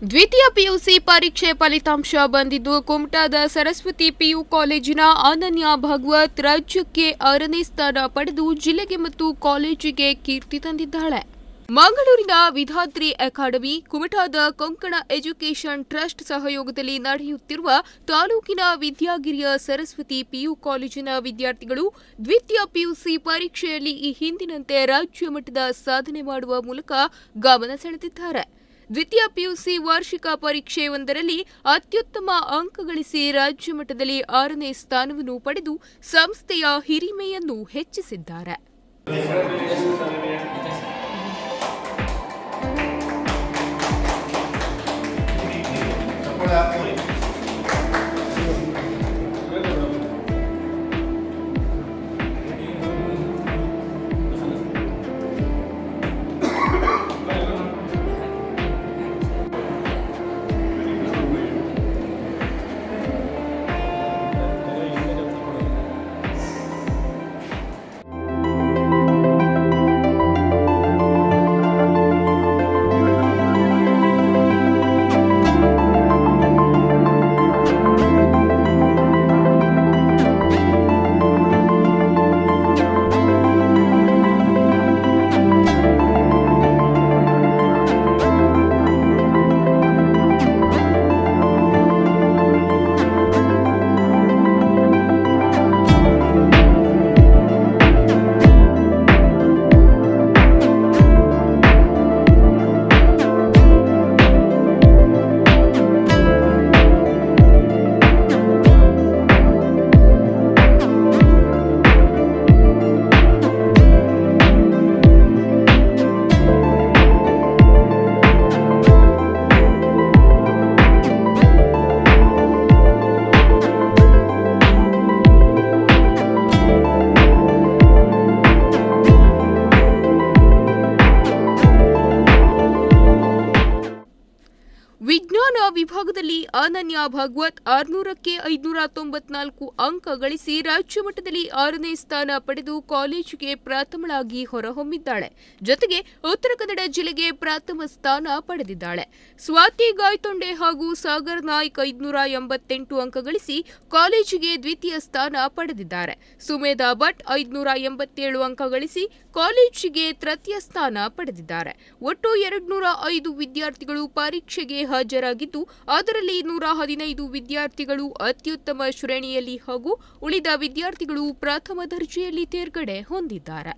ದ್ವಿತೀಯ ಪಿಯುಸಿ ಪರೀಕ್ಷೆ ಫಲಿತಾಂಶ ಬಂದಿದ್ದು ಕುಮಟಾದ ಸರಸ್ವತಿ ಪಿಯು ಕಾಲೇಜಿನ ಅನನ್ಯ ಭಾಗವತ್ ರಾಜ್ಯಕ್ಕೆ 6ನೇ ಸ್ಥಾನ ಪಡೆದು ಜಿಲ್ಲೆಗೆ ಮತ್ತು ಕಾಲೇಜಿಗೆ ಕೀರ್ತಿ ತಂದಿದ್ದಾಳೆ. ಮಂಗಳೂರಿನ ವಿಧಾತ್ರಿ ಅಕಾಡೆಮಿ, ಕುಮಟಾದ ಕೊಂಕಣ ಎಜುಕೇಷನ್ ಟ್ರಸ್ಟ್ ಸಹಯೋಗದಲ್ಲಿ ನಡೆಯುತ್ತಿರುವ ತಾಲೂಕಿನ ವಿದ್ಯಾಗಿರಿಯ ಸರಸ್ವತಿ ಪಿಯು ಕಾಲೇಜಿನ ವಿದ್ಯಾರ್ಥಿಗಳು ದ್ವಿತೀಯ ಪಿಯುಸಿ ಪರೀಕ್ಷೆಯಲ್ಲಿ ಈ ಹಿಂದಿನಂತೆ ರಾಜ್ಯ ಮಟ್ಟದ ಸಾಧನೆ ಮಾಡುವ ಮೂಲಕ ಗಮನ ಸೆಳೆದಿದ್ದಾರೆ. ದ್ವಿತೀಯ ಪಿಯುಸಿ ವಾರ್ಷಿಕ ಪರೀಕ್ಷೆಯೊಂದರಲ್ಲಿ ಅತ್ಯುತ್ತಮ ಅಂಕ ಗಳಿಸಿ ರಾಜ್ಯ ಮಟ್ಟದಲ್ಲಿ 6ನೇ ಸ್ಥಾನವನ್ನು ಪಡೆದು ಸಂಸ್ಥೆಯ ಹಿರಿಮೆಯನ್ನು ಹೆಚ್ಚಿಸಿದ್ದಾರೆ. ವಿಜ್ಞಾನ ವಿಭಾಗದಲ್ಲಿ ಅನನ್ಯ ಭಾಗವತ್ 600ಕ್ಕೆ 594 ಅಂಕ ಗಳಿಸಿ ರಾಜ್ಯ ಮಟ್ಟದಲ್ಲಿ 6ನೇ ಸ್ಥಾನ ಪಡೆದು ಕಾಲೇಜಿಗೆ ಪ್ರಥಮಳಾಗಿ ಹೊರಹೊಮ್ಮಿದ್ದಾಳೆ. ಜೊತೆಗೆ ಉತ್ತರ ಕನ್ನಡ ಜಿಲ್ಲೆಗೆ ಪ್ರಥಮ ಸ್ಥಾನ ಪಡೆದಿದ್ದಾಳೆ. ಸ್ವಾತಿ ಗಾಯ್ತೊಂಡೆ ಹಾಗೂ ಸಾಗರ್ ನಾಯ್ಕ್ 588 ಅಂಕ ಗಳಿಸಿ ಕಾಲೇಜಿಗೆ ದ್ವಿತೀಯ ಸ್ಥಾನ ಪಡೆದಿದ್ದಾರೆ. ಸುಮೇಧಾ ಭಟ್ 587 ಅಂಕ ಗಳಿಸಿ ಕಾಲೇಜಿಗೆ ತೃತೀಯ ಸ್ಥಾನ ಪಡೆದಿದ್ದಾರೆ. ಒಟ್ಟು 205 ವಿದ್ಯಾರ್ಥಿಗಳು ಪರೀಕ್ಷೆಗೆ ಹಾಜರಾಗಿದ್ದು ಅದರಲ್ಲಿ 115 ವಿದ್ಯಾರ್ಥಿಗಳು ಅತ್ಯುತ್ತಮ ಶ್ರೇಣಿಯಲ್ಲಿ ಹಾಗೂ ಉಳಿದ ವಿದ್ಯಾರ್ಥಿಗಳು ಪ್ರಥಮ ದರ್ಜೆಯಲ್ಲಿ ತೇರ್ಗಡೆ ಹೊಂದಿದ್ದಾರೆ.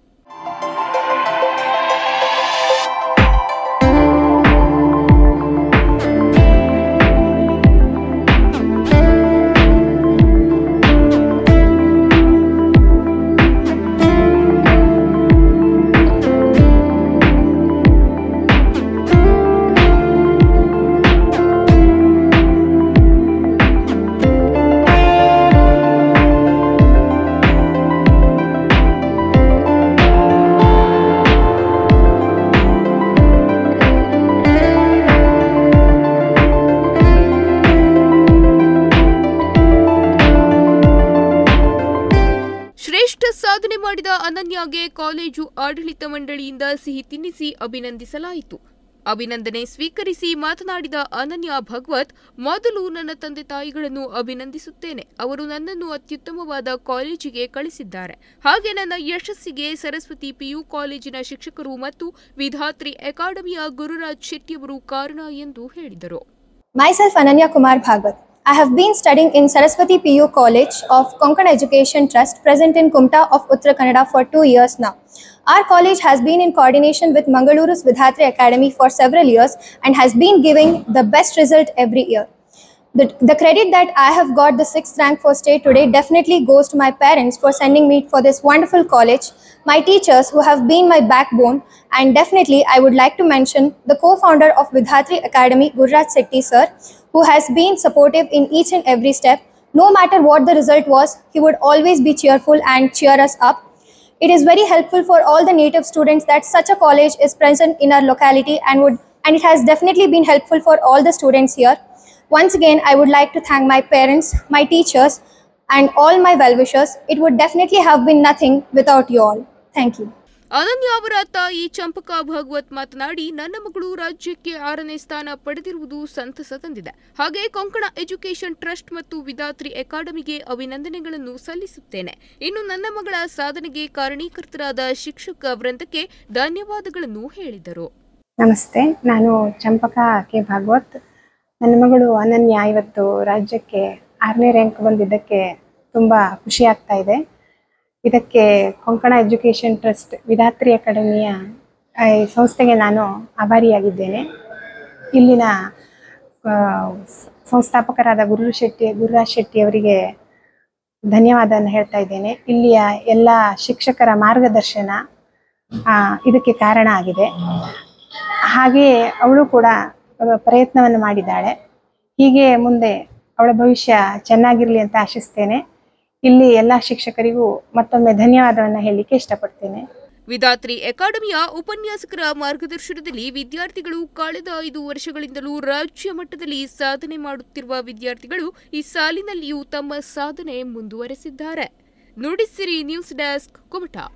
ಶ್ರೇಷ್ಠ ಸಾಧನೆ ಮಾಡಿದ ಅನನ್ಯಾಗೆ ಕಾಲೇಜು ಆಡಳಿತ ಮಂಡಳಿಯಿಂದ ಸಿಹಿ ತಿನ್ನಿಸಿ ಅಭಿನಂದಿಸಲಾಯಿತು. ಅಭಿನಂದನೆ ಸ್ವೀಕರಿಸಿ ಮಾತನಾಡಿದ ಅನನ್ಯ ಭಾಗವತ್, ಮೊದಲು ನನ್ನ ತಂದೆ ತಾಯಿಗಳನ್ನು ಅಭಿನಂದಿಸುತ್ತೇನೆ. ಅವರು ನನ್ನನ್ನು ಅತ್ಯುತ್ತಮವಾದ ಕಾಲೇಜಿಗೆ ಕಳಿಸಿದ್ದಾರೆ. ಹಾಗೆ ನನ್ನ ಯಶಸ್ಸಿಗೆ ಸರಸ್ವತಿ ಪಿಯು ಕಾಲೇಜಿನ ಶಿಕ್ಷಕರು ಮತ್ತು ವಿಧಾತ್ರಿ ಅಕಾಡೆಮಿಯ ಗುರುರಾಜ್ ಶೆಟ್ಟಿಯವರು ಕಾರಣ ಎಂದು ಹೇಳಿದರು. Myself Ananya Kumar Bhagwat. I have been studying in Saraswati PU College of Konkan Education Trust present in Kumta of Uttara Kannada for 2 years now. Our college has been in coordination with Mangaluru's Vidhatri Academy for several years and has been giving the best result every year. The credit that I have got the 6th rank for state today definitely goes to my parents for sending me for this wonderful college, my teachers who have been my backbone, and definitely I would like to mention the co-founder of Vidhatri Academy, Gurraj Setti sir, who has been supportive in each and every step. No matter what the result was, he would always be cheerful and cheer us up. It is very helpful for all the native students that such a college is present in our locality and it has definitely been helpful for all the students here. Once again, I would like to thank my parents, my teachers, and all my well-wishers. It would definitely have been nothing without you all. Thank you. ಅನನ್ಯ ಅವರ ತಾಯಿ ಚಂಪಕಾ ಭಾಗವತ್ ಮಾತನಾಡಿ, ನನ್ನ ಮಗಳು ರಾಜ್ಯಕ್ಕೆ 6ನೇ ಸ್ಥಾನ ಪಡೆದಿರುವುದು ಸಂತಸ ತಂದಿದೆ. ಹಾಗೆ ಕೊಂಕಣ ಎಜುಕೇಷನ್ ಟ್ರಸ್ಟ್ ಮತ್ತು ವಿಧಾತ್ರಿ ಅಕಾಡೆಮಿಗೆ ಅಭಿನಂದನೆಗಳನ್ನು ಸಲ್ಲಿಸುತ್ತೇನೆ. ಇನ್ನು ನನ್ನ ಮಗಳ ಸಾಧನೆಗೆ ಕಾರಣೀಕರ್ತರಾದ ಶಿಕ್ಷಕ ವೃಂದಕ್ಕೆ ಧನ್ಯವಾದಗಳನ್ನು ಹೇಳಿದರು. ನಮಸ್ತೆ, ನಾನು ಚಂಪಕಾ ಕೆ ಭಾಗವತ್. ನನ್ನ ಮಗಳು ಅನನ್ಯ ಇವತ್ತು ರಾಜ್ಯಕ್ಕೆ 6ನೇ ರ್ಯಾಂಕ್ ಬಂದಿದ್ದಕ್ಕೆ ತುಂಬ ಖುಷಿ ಆಗ್ತಾ ಇದೆ. ಇದಕ್ಕೆ ಕೊಂಕಣ ಎಜುಕೇಷನ್ ಟ್ರಸ್ಟ್ ವಿಧಾತ್ರಿ ಅಕಾಡೆಮಿಯ ಸಂಸ್ಥೆಗೆ ನಾನು ಆಭಾರಿಯಾಗಿದ್ದೇನೆ. ಇಲ್ಲಿನ ಸಂಸ್ಥಾಪಕರಾದ ಗುರುರಾಜ್ ಶೆಟ್ಟಿ ಅವರಿಗೆ ಧನ್ಯವಾದವನ್ನು ಹೇಳ್ತಾ ಇದ್ದೇನೆ. ಇಲ್ಲಿಯ ಎಲ್ಲ ಶಿಕ್ಷಕರ ಮಾರ್ಗದರ್ಶನ ಇದಕ್ಕೆ ಕಾರಣ ಆಗಿದೆ. ಹಾಗೆಯೇ ಅವಳು ಕೂಡ ಪ್ರಯತ್ನವನ್ನು ಮಾಡಿದ್ದಾಳೆ. ಹೀಗೆ ಮುಂದೆ ಅವಳ ಭವಿಷ್ಯ ಚೆನ್ನಾಗಿರಲಿ ಅಂತ ಆಶಿಸ್ತೇನೆ. ಇಲ್ಲಿ ಎಲ್ಲ ಶಿಕ್ಷಕರಿಗೂ ಮತ್ತೊಮ್ಮೆ ಧನ್ಯವಾದವನ್ನು ಹೇಳಲಿಕ್ಕೆ ಇಷ್ಟಪಡ್ತೇನೆ. ವಿಧಾತ್ರಿ ಅಕಾಡೆಮಿಯ ಉಪನ್ಯಾಸಕರ ಮಾರ್ಗದರ್ಶನದಲ್ಲಿ ವಿದ್ಯಾರ್ಥಿಗಳು ಕಳೆದ 5 ವರ್ಷಗಳಿಂದಲೂ ರಾಜ್ಯ ಮಟ್ಟದಲ್ಲಿ ಸಾಧನೆ ಮಾಡುತ್ತಿರುವ ವಿದ್ಯಾರ್ಥಿಗಳು ಈ ಸಾಲಿನಲ್ಲಿಯೂ ತಮ್ಮ ಸಾಧನೆ ಮುಂದುವರೆಸಿದ್ದಾರೆ. Nudisiri news desk, Kumta.